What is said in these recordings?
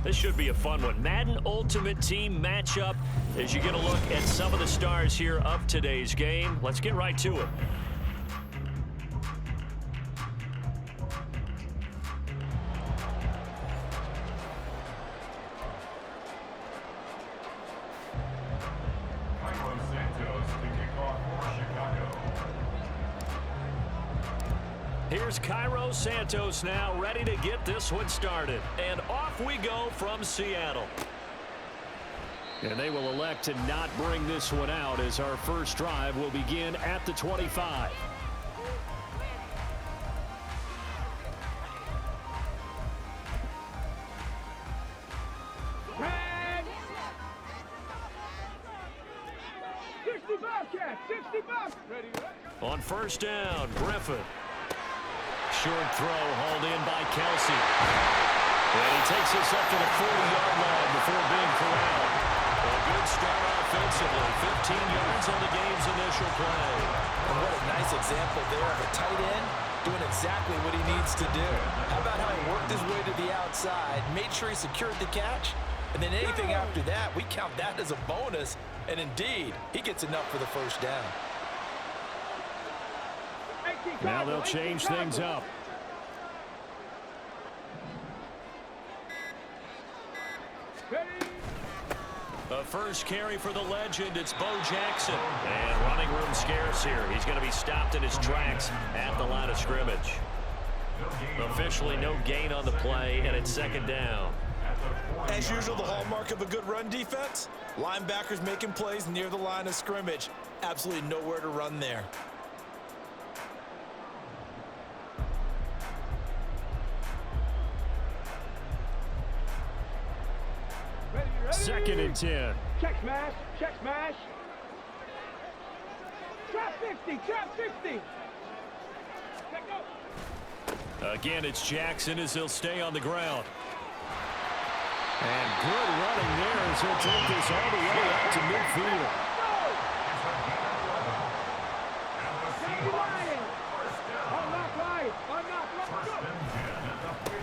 This should be a fun one. Madden Ultimate Team matchup as you get a look at some of the stars here of today's game. Let's get right to it. Here's Cairo Santos now ready to get this one started. And off we go from Seattle. And they will elect to not bring this one out as our first drive will begin at the 25. On first down, Griffin. Short throw hauled in by Kelsey. And he takes this up to the 40-yard line before being corralled. A good start offensively. 15 yards on the game's initial play. And what a nice example there of a tight end doing exactly what he needs to do. How about how he worked his way to the outside, made sure he secured the catch, and then anything after that, we count that as a bonus. And indeed, he gets enough for the first down. Now they'll change things up. A first carry for the legend. It's Bo Jackson. And running room scarce here. He's going to be stopped in his tracks at the line of scrimmage. Officially no gain on the play, and it's second down. As usual, the hallmark of a good run defense, linebackers making plays near the line of scrimmage. Absolutely nowhere to run there. Second and 10. Check smash, check smash. Trap 50, trap 50. Again, it's Jackson as he'll stay on the ground. And good running there as he'll take this all the way up to midfield.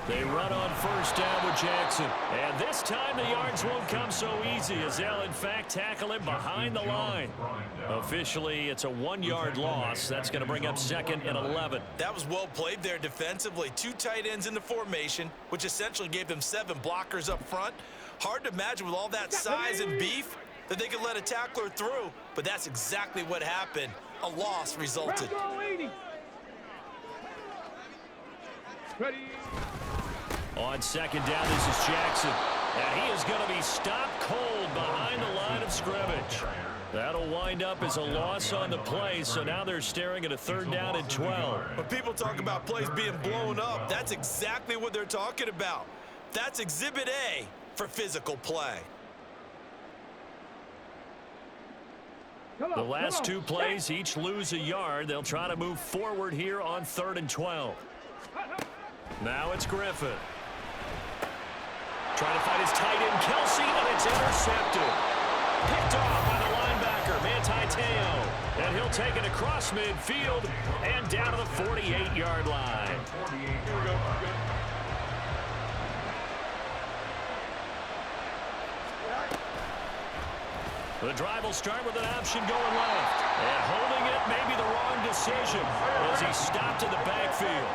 They run on first down with Jackson. And this time the yards won't come so easy as they'll in fact tackle him behind the line. Officially, it's a 1-yard loss. That's going to bring up second and 11. That was well played there defensively. 2 tight ends in the formation, which essentially gave them 7 blockers up front. Hard to imagine with all that size and beef that they could let a tackler through, but that's exactly what happened. A loss resulted. Ready. On second down, this is Jackson. And he is going to be stopped cold behind the line of scrimmage. That'll wind up as a loss on the play, so now they're staring at a third down and 12. When people talk about plays being blown up, that's exactly what they're talking about. That's Exhibit A for physical play. The last 2 plays each lose a yard. They'll try to move forward here on 3rd and 12. Now it's Griffin. Trying to find his tight end, Kelsey, and it's intercepted. Picked off by the linebacker, Manti Te'o. And he'll take it across midfield and down to the 48-yard line. The drive will start with an option going left. And holding it may be the wrong decision as he stopped in the backfield.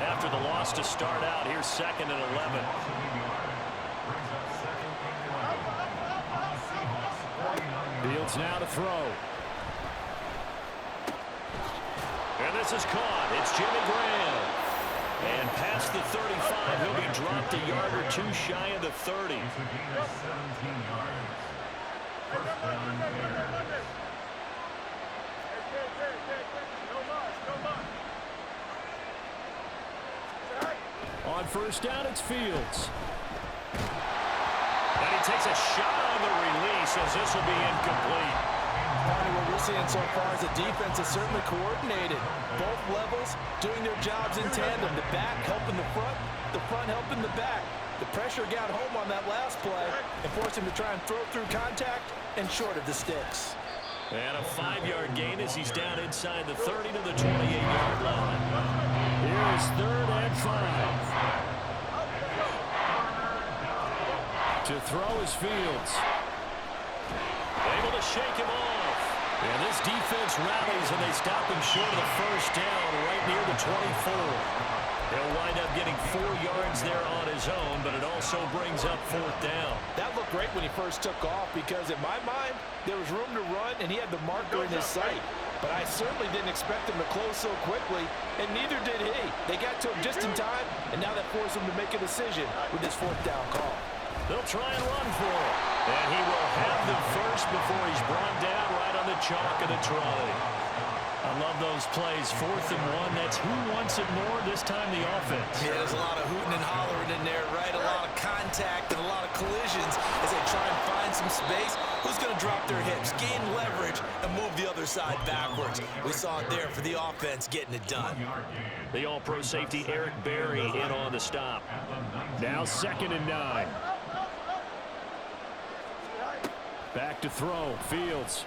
After the loss to start out, here's second and 11. Fields now to throw. And this is caught. It's Jimmy Graham. And past the 35, he'll be dropped a yard or 2 shy of the 30. On first down, it's Fields. And he takes a shot on the release as this will be incomplete. What we're seeing so far is the defense is certainly coordinated. Both levels doing their jobs in tandem. The back helping the front helping the back. The pressure got home on that last play and forced him to try and throw through contact and short of the sticks. And a 5-yard gain as he's down inside the 30 to the 28-yard line. Here's 3rd and 5. To throw is Fields. Able to shake him off. And this defense rallies, and they stop him short of the first down right near the 24. He'll wind up getting 4 yards there on his own, but it also brings up 4th down. That looked great when he first took off because, in my mind, there was room to run, and he had the marker in his sight. But I certainly didn't expect him to close so quickly, and neither did he. They got to him just in time, and now that forced him to make a decision with his 4th down call. They'll try and run for it. And he will have the first before he's brought down right on the chalk of the trolley. I love those plays. 4th and 1. That's who wants it more, this time the offense. Yeah, there's a lot of hooting and hollering in there, right? A lot of contact and a lot of collisions as they try and find some space. Who's going to drop their hips, gain leverage, and move the other side backwards? We saw it there for the offense getting it done. The all-pro safety Eric Berry in on the stop. Now 2nd and 9. Back to throw. Fields.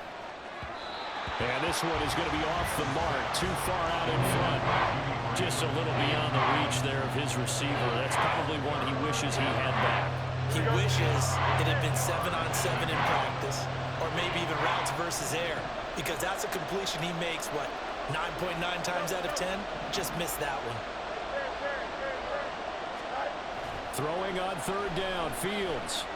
And this one is going to be off the mark. Too far out in front. Just a little beyond the reach there of his receiver. That's probably one he wishes he had back. He wishes it had been 7-on-7 in practice, or maybe even routes versus air, because that's a completion he makes, what, 9.9 times out of 10? Just missed that one. Throwing on 3rd down. Fields.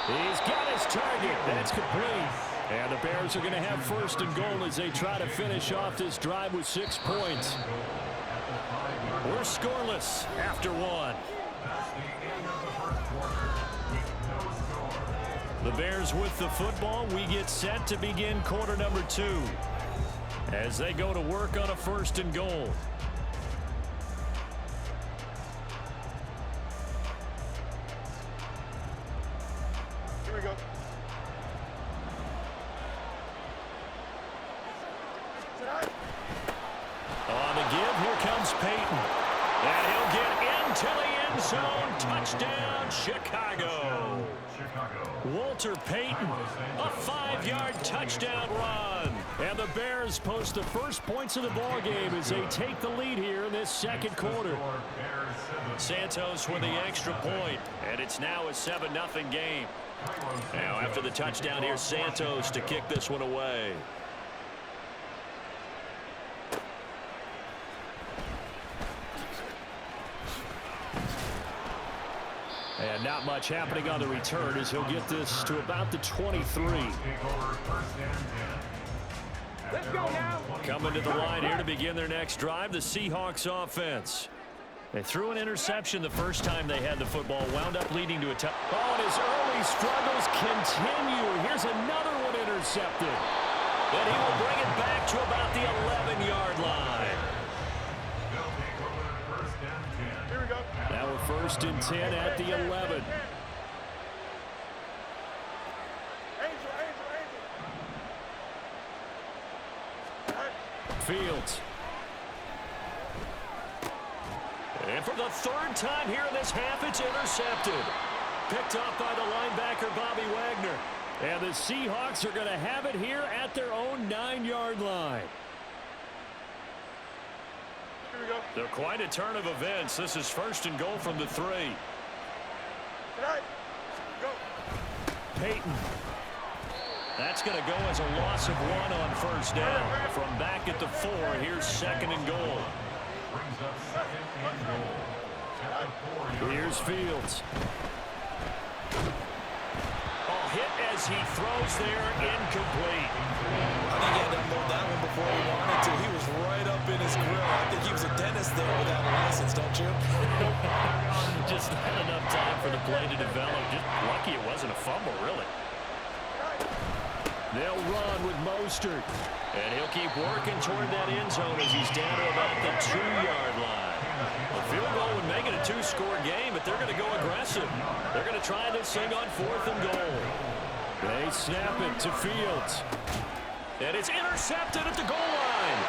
He's got his target. That's complete. And the Bears are going to have 1st and goal as they try to finish off this drive with 6 points. We're scoreless after 1. The Bears with the football. We get set to begin quarter number 2 as they go to work on a 1st and goal. Here we go. On the give, here comes Peyton. And he'll get into the end zone. Touchdown, Chicago. Walter Payton, a 5-yard touchdown run. And the Bears post the first points of the ball game as they take the lead here in this 2nd quarter. Santos with the extra point, and it's now a 7-0 game. Now after the touchdown, here's Santos to kick this one away. And not much happening on the return as he'll get this to about the 23. Let's go now. Coming to the line here to begin their next drive, the Seahawks offense. They threw an interception the first time they had the football, wound up leading to a touchdown. Oh, and his early struggles continue. Here's another one intercepted. And he will bring it back to about the 11-yard line. Here we go. Now we're 1st and 10 at the 11. Fields. And for the 3rd time here in this half, it's intercepted. Picked off by the linebacker, Bobby Wagner. And the Seahawks are going to have it here at their own 9-yard line. Here we go. They're quite a turn of events. This is 1st and goal from the 3. Tonight. Go. Peyton. That's going to go as a loss of 1 on 1st down. From back at the 4, here's 2nd and goal. Here's Fields. Oh, hit as he throws there, incomplete. I think he had to unload that one before he wanted to. He was right up in his grill. I think he was a dentist there without a license, don't you? Just not enough time for the play to develop. Just lucky it wasn't a fumble, really. They'll run with Mostert. And he'll keep working toward that end zone as he's down to about the 2-yard line. A field goal would make it a 2-score game, but they're going to go aggressive. They're going to try this thing on 4th and goal. They snap it to Fields. And it's intercepted at the goal line.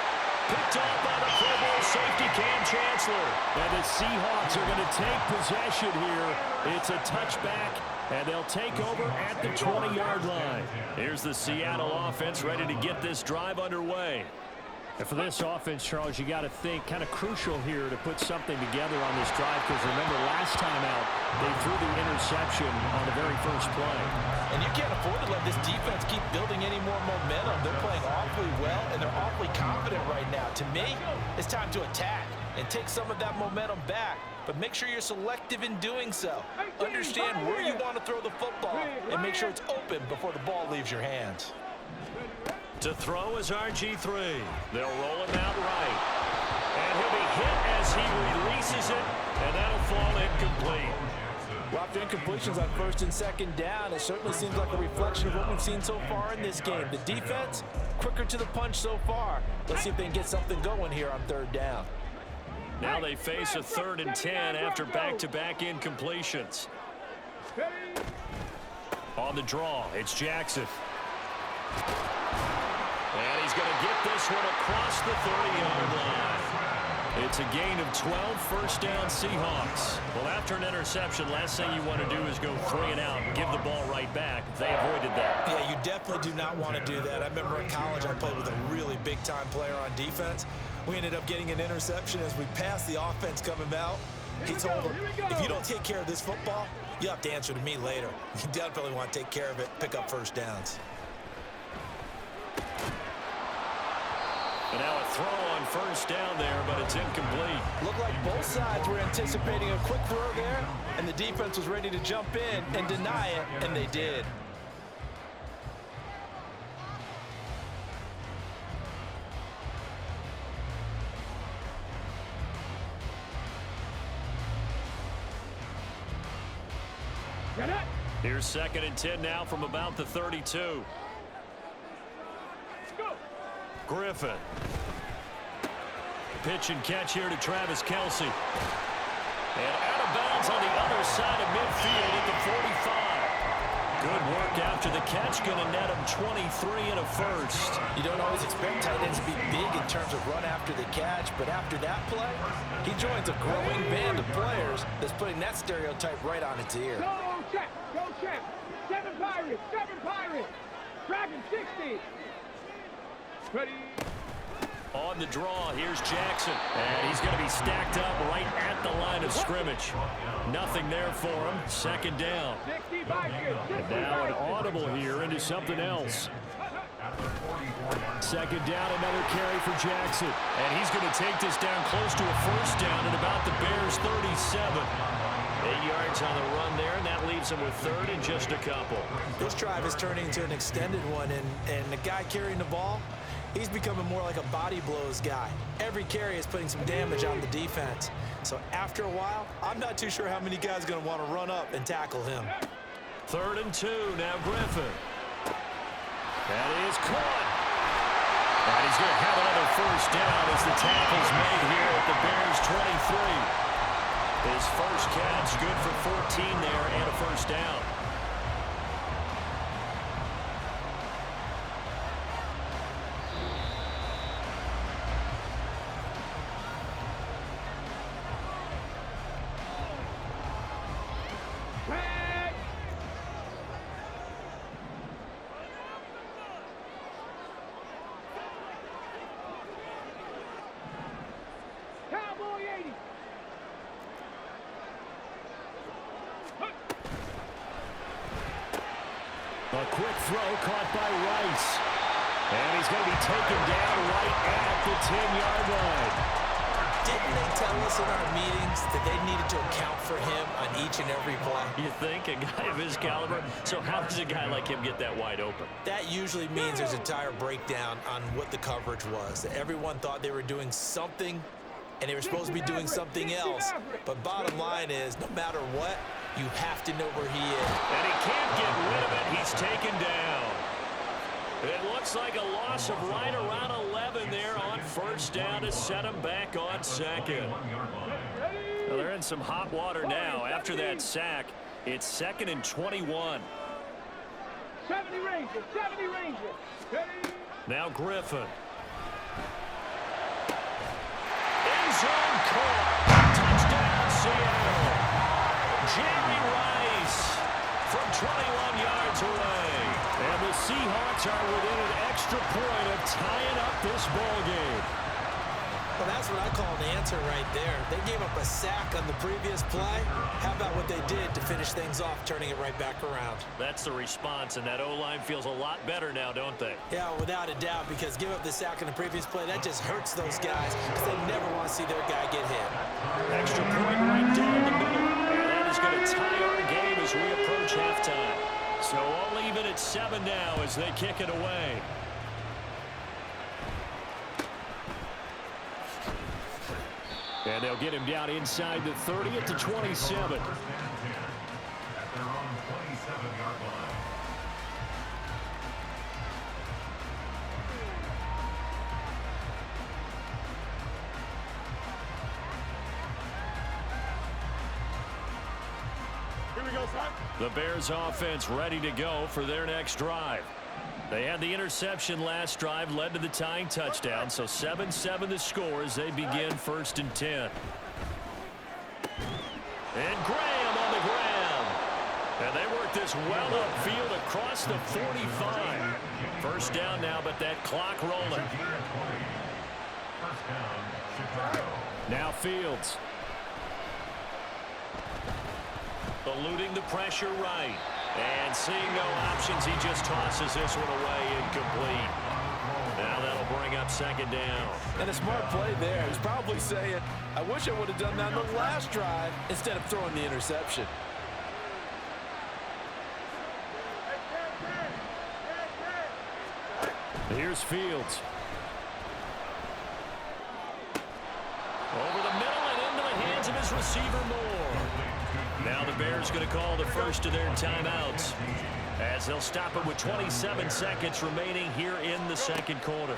Picked off by the Pro Bowl safety Cam Chancellor. And the Seahawks are going to take possession here. It's a touchback, and they'll take over at the 20-yard line. Here's the Seattle offense ready to get this drive underway. And for this offense, Charles, you got to think kind of crucial here to put something together on this drive, because remember last time out, they threw the interception on the very first play. And you can't afford to let this defense keep building any more momentum. They're playing awfully well, and they're awfully confident right now. To me, it's time to attack and take some of that momentum back. But make sure you're selective in doing so. Understand where you want to throw the football and make sure it's open before the ball leaves your hands. To throw is RG3. They'll roll him out right. And he'll be hit as he releases it, and that'll fall incomplete. Well, after incompletions on first and second down, it certainly seems like a reflection of what we've seen so far in this game. The defense, quicker to the punch so far. Let's see if they can get something going here on third down. Now they face a 3rd and 10 after back-to-back incompletions. On the draw, it's Jackson. And he's going to get this one across the 30-yard line. It's a gain of 12, first down Seahawks. Well, after an interception, last thing you want to do is go 3 and out and give the ball right back. They avoided that. Yeah, you definitely do not want to do that. I remember in college I played with a really big-time player on defense. We ended up getting an interception as we passed the offense coming out. He told him, if you don't take care of this football, you have to answer to me later. You definitely want to take care of it, pick up first downs. And now a throw on first down there, but it's incomplete. Looked like both sides were anticipating a quick throw there, and the defense was ready to jump in and deny it, and they did. Here's 2nd and 10 now from about the 32. Griffin. Pitch and catch here to Travis Kelce. And out of bounds on the other side of midfield at the 45. Good work after the catch. Going to net him 23 and a first. You don't always expect tight ends to be big in terms of run after the catch, but after that play, he joins a growing band of players that's putting that stereotype right on its ear. Go check, go check. 7 Pirates, 7 Pirates. Dragon 60. Ready. On the draw, here's Jackson. And he's going to be stacked up right at the line of scrimmage. Nothing there for him. 2nd down. 60 Vikings. And now an audible here into something else. 2nd down, another carry for Jackson. And he's going to take this down close to a first down at about the Bears' 37. 8 yards on the run there, and that leaves him with 3rd and just a couple. This drive is turning into an extended one, and the guy carrying the ball, he's becoming more like a body blows guy. Every carry is putting some damage on the defense. So after a while, I'm not too sure how many guys are going to want to run up and tackle him. 3rd and 2, now Griffin. That is caught. And he's going to have another first down as the tackle's made here at the Bears' 23. His first catch, good for 14 there and a first down. Cowboy 80. A quick throw caught by Rice. And he's going to be taken down right at the 10-yard line. Didn't they tell us in our meetings that they needed to account for him on each and every play? You think, a guy of his caliber? So how does a guy like him get that wide open? That usually means there's a tire breakdown on what the coverage was. That everyone thought they were doing something, and they were supposed to be doing something else. But bottom line is, no matter what, you have to know where he is. And he can't get rid of it. He's taken down. It looks like a loss of right around 11 there on first down to set him back on 2nd. Well, they're in some hot water now. After that sack, it's 2nd and 21. 70 Rangers, 70 Rangers. Ready. Now Griffin. End zone caught. Touchdown, Seattle. Jerry Rice from 21 yards away. And the Seahawks are within an extra point of tying up this ball game. Well, that's what I call an answer right there. They gave up a sack on the previous play. How about what they did to finish things off, turning it right back around? That's the response, and that O-line feels a lot better now, don't they? Yeah, without a doubt, because give up the sack on the previous play, that just hurts those guys because they never want to see their guy get hit. Extra point right down the middle. And that is going to tie our game as we approach halftime. So all even at 7 now as they kick it away. And they'll get him down inside the 30 at the 27. Here we go, son. The Bears offense ready to go for their next drive. They had the interception last drive, led to the tying touchdown, so 7-7 the score as they begin 1st and 10. And Graham on the ground. And they work this well upfield across the 45. First down now, but that clock rolling. Now Fields. Eluding the pressure right. And seeing no options, he just tosses this one away, incomplete. Now that'll bring up 2nd down. And a smart play there. He's probably saying, I wish I would have done that on the last drive instead of throwing the interception. Here's Fields. Over the middle and into the hands of his receiver Moore. Now the Bears going to call the first of their timeouts as they'll stop it with 27 seconds remaining here in the 2nd quarter.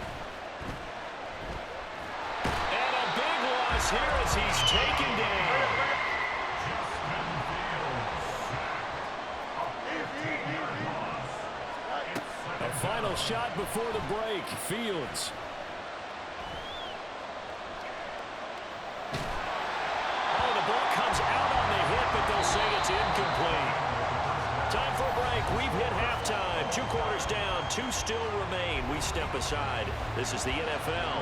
And a big loss here as he's taken down. A final shot before the break. Fields. Oh, the ball comes out on the hit, but they'll say it's incomplete. Time for a break. We've hit halftime. 2 quarters down. 2 still remain. We step aside. This is the NFL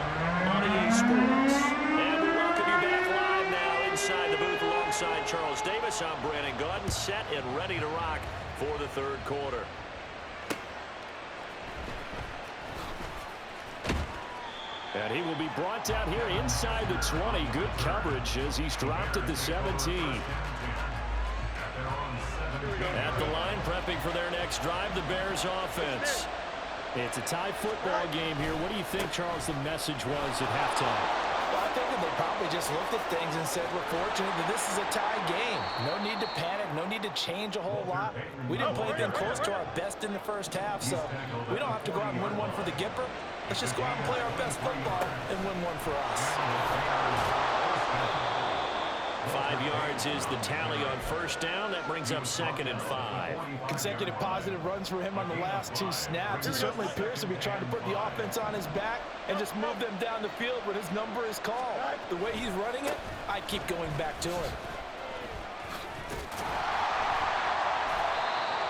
on EA Sports. And we welcome you back live now inside the booth alongside Charles Davis. I'm Brandon Gaudin, set and ready to rock for the 3rd quarter. And he will be brought down here inside the 20. Good coverage as he's dropped at the 17. At the line, prepping for their next drive, the Bears offense. It's a tie football game here. What do you think, Charles, the message was at halftime? Well, I think that they probably just looked at things and said, we're fortunate that this is a tie game. No need to panic. No need to change a whole lot. We didn't play anything close to our best in the first half, so we don't have to go out and win one for the Gipper. Let's just go out and play our best football and win one for us. 5 yards is the tally on first down. That brings up 2nd and 5. Consecutive positive runs for him on the last 2 snaps. He certainly appears to be trying to put the offense on his back and just move them down the field when his number is called. The way he's running it, I keep going back to him.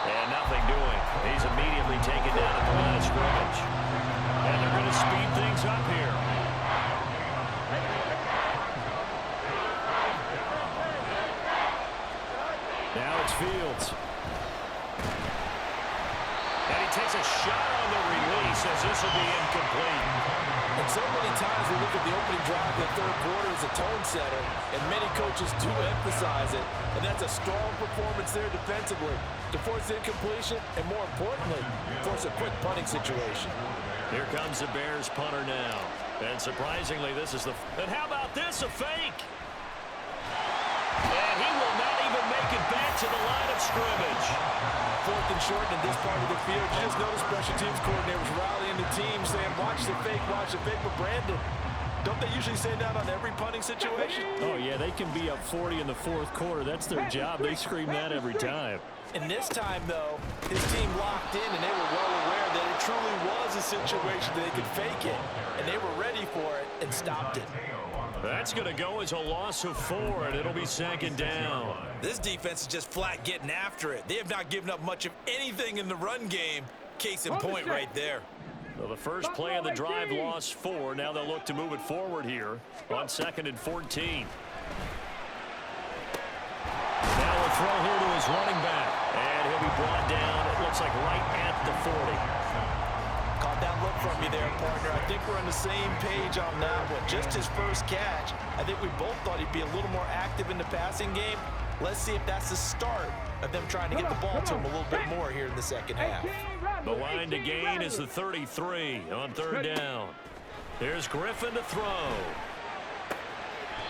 And nothing doing. He's immediately taken down at the line of scrimmage. And they're going to speed things up here. Now it's Fields. And he takes a shot on the release as this will be incomplete. And so many times we look at the opening drive of the 3rd quarter as a tone setter, and many coaches do emphasize it. And that's a strong performance there defensively to force incompletion and, more importantly, force a quick punting situation. Here comes the Bears punter now. And surprisingly, this is the... And how about this, a fake? And he will not even make it back to the line of scrimmage. 4th and short in this part of the field. You just notice special teams coordinators rallying the team saying, watch the fake, but Brandon, don't they usually say that on every punting situation? Oh, yeah, they can be up 40 in the 4th quarter. That's their job. They scream that every time. And this time, though, his team locked in, and they were well aware that it truly was a situation that they could fake it, and they were ready for it and stopped it. That's going to go as a loss of 4, and it'll be 2nd down. This defense is just flat getting after it. They have not given up much of anything in the run game. Case in point right there. So the first play of the drive lost 4. Now they'll look to move it forward here on 2nd and 14. Now a throw here to his running back. And he'll be brought down, it looks like right at the 40. Caught that look from you there, partner. I think we're on the same page on that one. Just his first catch. I think we both thought he'd be a little more active in the passing game. Let's see if that's the start of them trying to get the ball to him a little bit more here in the second half. The line to gain is the 33 on 3rd down. There's Griffin to throw.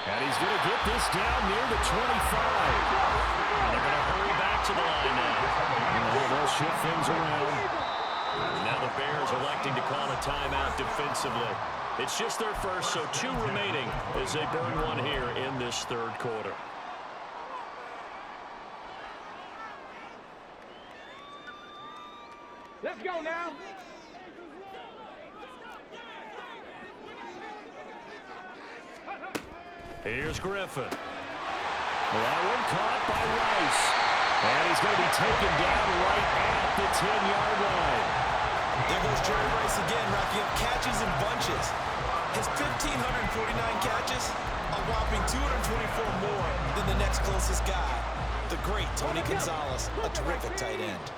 And he's going to get this down near the 25. And they're going to hurry back to the line now. They'll shift things around. And now the Bears electing to call a timeout defensively. It's just their first, so 2 remaining as they burn 1 here in this 3rd quarter. Let's go now. Here's Griffin. That one caught by Rice. And he's going to be taken down right at the 10-yard line. There goes Jerry Rice again, racking up catches in bunches. His 1,549 catches, a whopping 224 more than the next closest guy, the great Tony Gonzalez, a terrific tight end.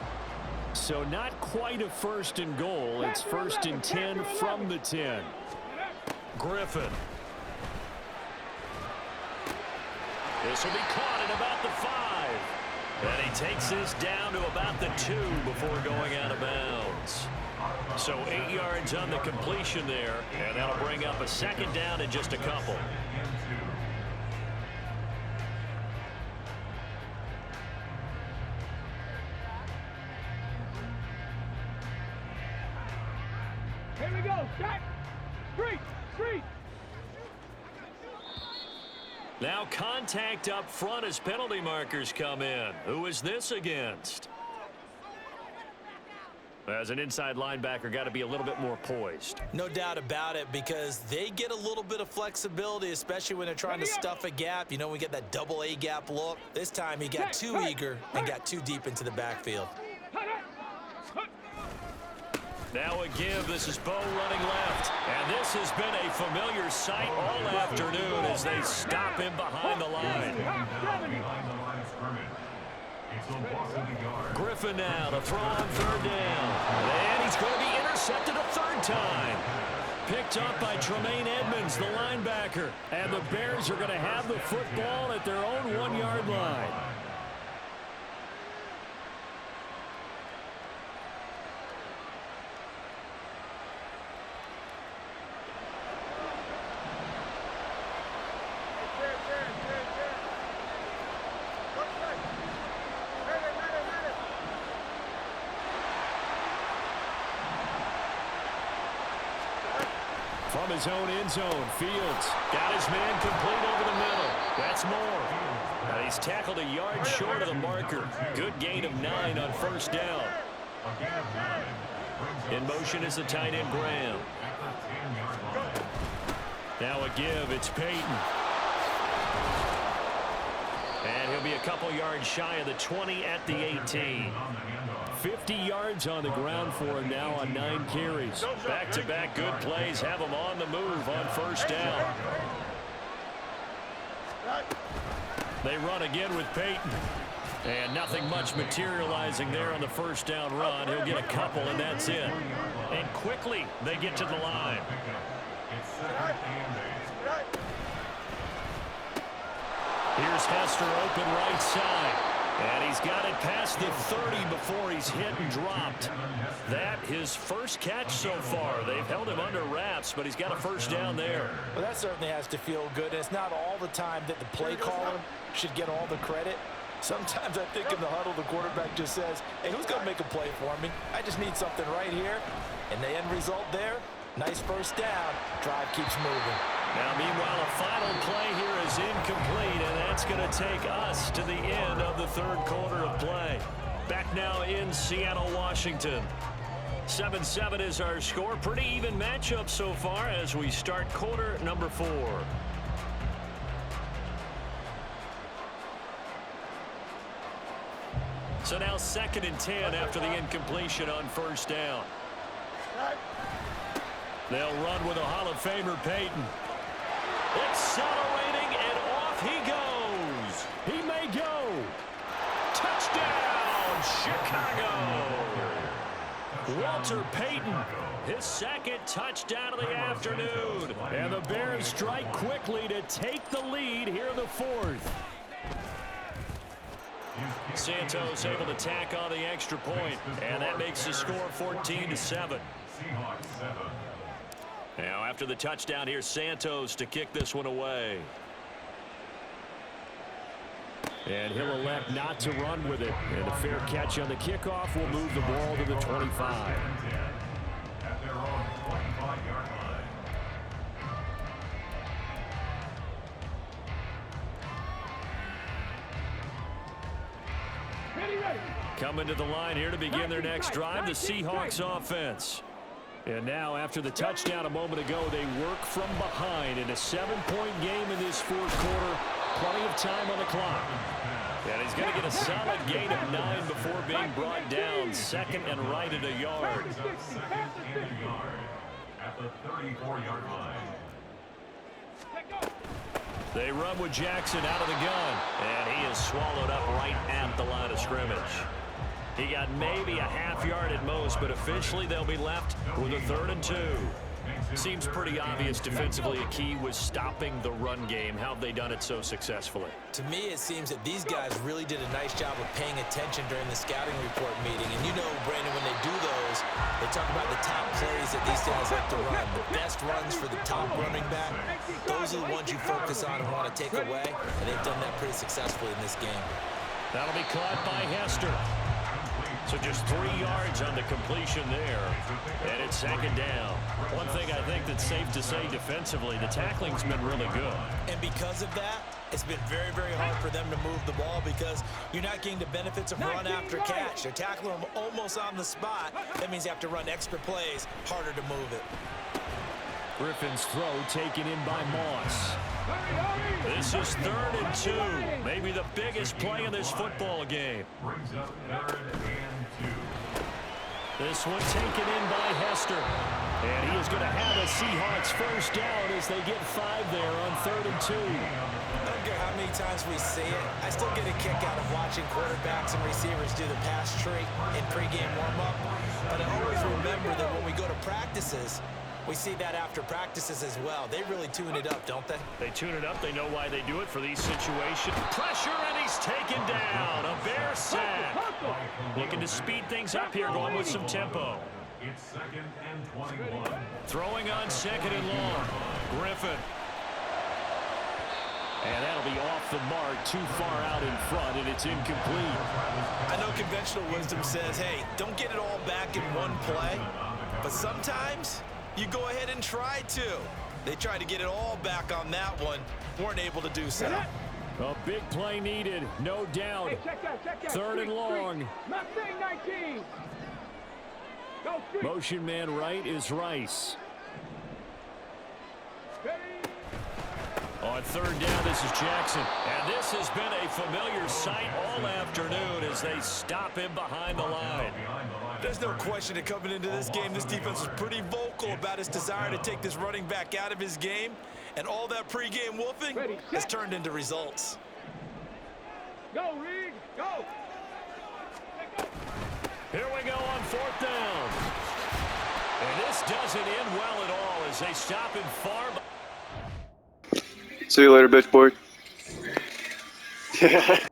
So not quite a 1st and goal. It's 1st and 10 from the 10. Griffin. This will be caught at about the 5. And he takes this down to about the 2 before going out of bounds. So 8 yards on the completion there. And that'll bring up a 2nd down in just a couple. Here we go. Shot. Street. Street. Now contact up front as penalty markers come in. Who is this against? As an inside linebacker, got to be a little bit more poised. No doubt about it, because they get a little bit of flexibility, especially when they're trying to stuff a gap. You know, we get that double A gap look. This time he got too eager and got too deep into the backfield. Now a give. This is Bo running left. And this has been a familiar sight all afternoon as they stop him behind the line. Griffin now to throw on 3rd down. And he's going to be intercepted a 3rd time. Picked up by Tremaine Edmonds, the linebacker. And the Bears are going to have the football at their own 1-yard line. From his own end zone, Fields got his man complete over the middle. That's more. And he's tackled a yard short of the marker. Good gain of 9 on 1st down. In motion is the tight end, Graham. Now a give. It's Peyton. And he'll be a couple yards shy of the 20 at the 18. 50 yards on the ground for him now on 9 carries. Back-to-back good plays have him on the move on 1st down. They run again with Peyton. And nothing much materializing there on the 1st down run. He'll get a couple, and that's it. And quickly, they get to the line. Here's Hester open right side. And he's got it past the 30 before he's hit and dropped. That his first catch so far. They've held him under wraps, but he's got a 1st down there. Well, that certainly has to feel good. And it's not all the time that the play caller should get all the credit. Sometimes I think in the huddle, the quarterback just says, hey, who's going to make a play for me? I just need something right here. And the end result there, nice 1st down. Drive keeps moving. Now, meanwhile, a final play here is incomplete, and that's going to take us to the end of the 3rd quarter of play. Back now in Seattle, Washington. 7-7 is our score. Pretty even matchup so far as we start quarter number 4. So now 2nd and 10 after the incompletion on first down. They'll run with a Hall of Famer, Peyton. Accelerating, and off he goes. He may go. Touchdown, Chicago. Walter Payton, his 2nd touchdown of the afternoon. And the Bears strike quickly to take the lead here in the 4th. Santos able to tack on the extra point, and that makes the score 14-7. Now after the touchdown, here's Santos to kick this one away. And he'll elect not to run with it. And a fair catch on the kickoff will move the ball to the 25. At their own 25-yard line. Ready. Coming to the line here to begin their next drive, the Seahawks offense. And now after the touchdown a moment ago, they work from behind in a 7-point game in this 4th quarter. Plenty of time on the clock. And he's going to get a solid gain of 9 before being brought down. 2nd and right at a yard. At the 34-yard line. They run with Jackson out of the gun. And he is swallowed up right at the line of scrimmage. He got maybe a half yard at most, but officially they'll be left with a 3rd and 2. Seems pretty obvious defensively a key was stopping the run game. How have they done it so successfully? To me, it seems that these guys really did a nice job of paying attention during the scouting report meeting. And you know, Brandon, when they do those, they talk about the top plays that these guys like to run. The best runs for the top running back, those are the ones you focus on and want to take away. And they've done that pretty successfully in this game. That'll be caught by Hester. So just 3 yards on the completion there. And it's 2nd down. One thing I think that's safe to say defensively, the tackling's been really good. And because of that, it's been very, very hard for them to move the ball because you're not getting the benefits of run after catch. They're tackling them almost on the spot. That means you have to run extra plays, harder to move it. Griffin's throw taken in by Moss. This is 3rd and 2. Maybe the biggest play in this football game. Brings up 3rd and 2. This one taken in by Hester. And he is going to have a Seahawks first down as they get 5 there on 3rd and 2. I don't care how many times we see it. I still get a kick out of watching quarterbacks and receivers do the pass tree in pregame warm-up. But I always remember that when we go to practices, we see that after practices as well. They really tune it up, don't they? They tune it up. They know why they do it for these situations. Pressure, and he's taken down. A Bear sack. Looking to speed things up here, going with some tempo. It's 2nd and 21. Throwing on 2nd and long. Griffin. And that'll be off the mark, too far out in front, and it's incomplete. I know conventional wisdom says, hey, don't get it all back in one play. But sometimes you go ahead and try to. They tried to get it all back on that one. Weren't able to do so. A big play needed, no doubt. Hey, check that. 3rd and long. Mustang 19. Go street. Motion man right is Rice. On 3rd down, this is Jackson. And this has been a familiar sight all afternoon as they stop him behind the line. There's no question that coming into this game, this defense was pretty vocal about its desire to take this running back out of his game. And all that pregame wolfing has turned into results. Go, Reed. Go. Here we go on 4th down. And this doesn't end well at all as they stop him far. See you later, bitch boy. Yeah.